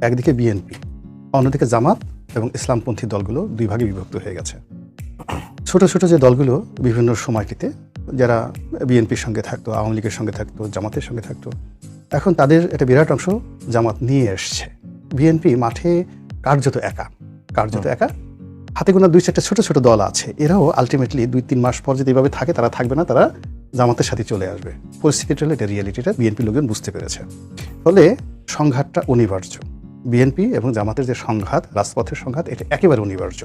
একদিকে বিএনপি, অন্যদিকে জামাত এবং ইসলামপন্থী দলগুলো দুই ভাগে বিভক্ত হয়ে গেছে। ছোট ছোট যে দলগুলো বিভিন্ন সময়টিতে যারা বিএনপির সঙ্গে থাকতো, আওয়ামী লীগের সঙ্গে থাকতো, জামাতের সঙ্গে থাকতো, এখন তাদের একটা বিরাট অংশ জামাত নিয়ে এসছে। বিএনপি মাঠে কার্যত একা, হাতে গোনা 2-4টা ছোট ছোট দল আছে, এরাও আলটিমেটলি 2-3 মাস পর যদি এভাবে থাকে তারা থাকবে না, তারা জামাতের সাথে চলে আসবে। পরিস্থিতিটা হলো, এটা রিয়েলিটিটা বিএনপি লোকজন বুঝতে পেরেছে। ফলে সংঘাতটা অনিবার্য। বিএনপি এবং জামাতের যে সংঘাত, রাজপথের সংঘাত, এটা একেবারে অনিবার্য।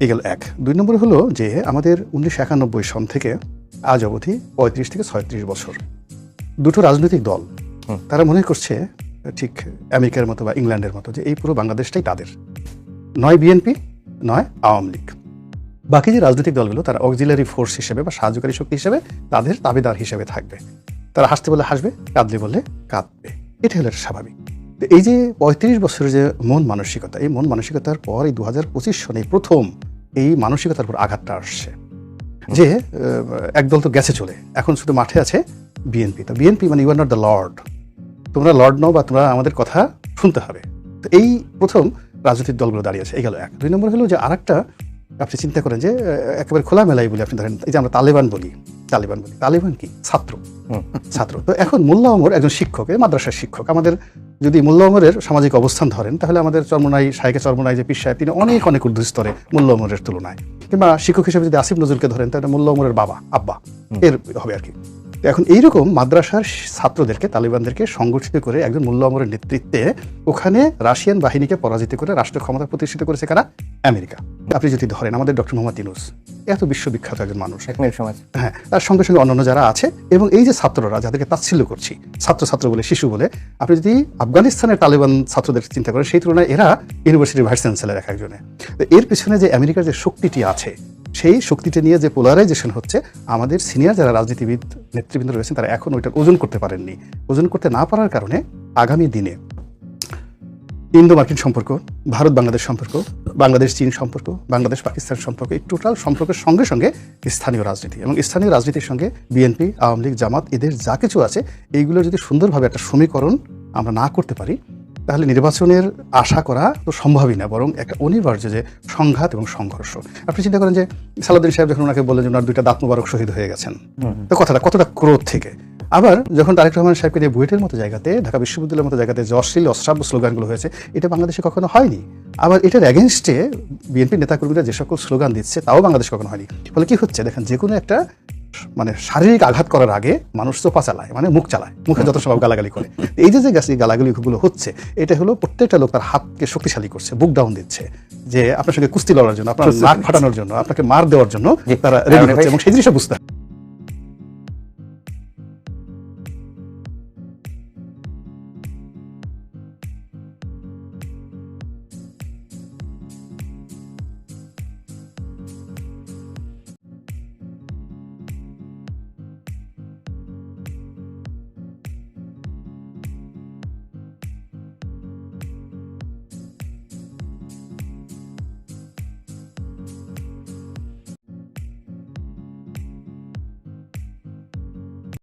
এগুলো 1। 2 নম্বরে হলো যে আমাদের 1991 সন থেকে আজ অবধি 35 থেকে 36 বছর দুটো রাজনৈতিক দল তারা মনে করছে ঠিক আমেরিকার মতো বা ইংল্যান্ডের মতো যে এই পুরো বাংলাদেশটাই তাদের, নয় বিএনপি নয় আওয়ামী লীগ। বাকি যে রাজনৈতিক দলগুলো তারা অক্সিলারি ফোর্স হিসেবে বা সাহায্যকারী শক্তি হিসেবে তাদের তাবেদার হিসেবে থাকবে। তারা হাসতে বললে হাসবে, কাঁদলে বললে কাঁদবে। এটা হলো স্বাভাবিক। এই যে 35 বছরের যে মন মানসিকতা, এই মন মানসিকতার পর এই 2025 সনে প্রথম এই মানসিকতার উপর আঘাতটা আসছে যে একদল তো গেছে চলে, এখন শুধু মাঠে আছে বিএনপি। তো বিএনপি মানে you are not the lord, তোমরা লর্ড নও বা তোমরা আমাদের কথা শুনতে হবে। তো এই প্রথম রাজনৈতিক দলগুলো দাঁড়িয়ে আছে। এই গেল 1। 2 নম্বর হলো যে আরেকটা, আপনি চিন্তা করেন যে একেবারে খোলামেলাই বলি, আপনি ধরেন এই যে আমরা তালেবান বলি, তালেবান কি ছাত্র। তো এখন মোল্লা ওমর একজন শিক্ষক, মাদ্রাসার শিক্ষক। আমাদের যদি মোল্লা ওমরের সামাজিক অবস্থান ধরেন তাহলে আমাদের শায়েখে চরমনাই যে পীর সাহেব, তিনি অনেক ঊর্ধ্ব স্তরে মোল্লা ওমরের তুলনায়। কিংবা শিক্ষক হিসেবে যদি আসিফ নজরুলকে ধরেন তাহলে মোল্লা ওমরের আব্বা এর হবে আর কি। এখন এইরকম মাদ্রাসার ছাত্রদেরকে, তালিবানদেরকে সংগঠিত করে একজন মোল্লা ওমরের নেতৃত্বে ওখানে রাশিয়ান বাহিনীকে পরাজিত করে রাষ্ট্র ক্ষমতা প্রতিষ্ঠিত করেছে কারা? আমেরিকা। আপনি যদি ধরেন আমাদের ডক্টর মোহাম্মদ ইউনূস, এত বিশ্ববিখ্যাত একজন মানুষ, হ্যাঁ, তার সঙ্গে সঙ্গে অন্যান্য যারা আছে, এবং এই যে ছাত্ররা যাদেরকে তাচ্ছিল্য করছি, ছাত্র বলে, শিশু বলে, আপনি যদি আফগানিস্তানের তালেবান ছাত্রদের চিন্তা করেন সেই তুলনায় এরা ইউনিভার্সিটির ভাইস চ্যান্সেলর এক একজনে। তো এর পিছনে যে আমেরিকার যে শক্তিটি আছে, সেই শক্তিটা নিয়ে যে পোলারাইজেশন হচ্ছে, আমাদের সিনিয়র যারা রাজনীতিবিদ নেতৃবৃন্দ রয়েছেন তারা এখন ওইটার ওজন করতে পারেননি। ওজন করতে না পারার কারণে আগামী দিনে ইন্দো মার্কিন সম্পর্ক, ভারত বাংলাদেশ সম্পর্ক, বাংলাদেশ চীন সম্পর্ক, বাংলাদেশ পাকিস্তান সম্পর্ক, এই টোটাল সম্পর্কের সঙ্গে সঙ্গে স্থানীয় রাজনীতি, এবং স্থানীয় রাজনীতির সঙ্গে বিএনপি, আওয়ামী লীগ, জামাত, এদের যা কিছু আছে এইগুলো যদি সুন্দরভাবে একটা সমীকরণ আমরা না করতে পারি তাহলে নির্বাচনের আশা করা তো সম্ভবই না, বরং একটা অনিবার্য যে সংঘাত এবং সংঘর্ষ। আপনি চিন্তা করেন যে সালাউদ্দিন সাহেব যখন ওনাকে বললেন যে ওনার 2টা দাঁত মোবারক শহীদ হয়ে গেছেন, তো কথাটা কতটা ক্রোধ থেকে। আবার যখন তারেক রহমান সাহেবকে দিয়ে বুয়েটের মতো জায়গাতে, ঢাকা বিশ্ববিদ্যালয়ের মতো জায়গাতে যে অশ্লীল অশ্রাব্য স্লোগানগুলো হয়েছে, এটা বাংলাদেশে কখনো হয়নি। আবার এটার এগেনস্টে বিএনপির নেতাকর্মীরা যে সকল স্লোগান দিচ্ছে তাও বাংলাদেশে কখনো হয়নি। ফলে কি হচ্ছে দেখেন, যে কোনো একটা মানে শারীরিক আঘাত করার আগে মানুষ চোপা চালায়, মানে মুখ চালায়, মুখে যত সব গালাগালি করে। এই যে গালাগালিগুলো হচ্ছে, এটা হলো প্রত্যেকটা লোক তার হাতকে শক্তিশালী করছে, বুক ডাউন দিচ্ছে, যে আপনার সঙ্গে কুস্তি লড়ার জন্য, আপনার নাক ফাটানোর জন্য, আপনাকে মার দেওয়ার জন্য তারা রেডি হচ্ছে, এবং সেই জিনিসটা বুঝতে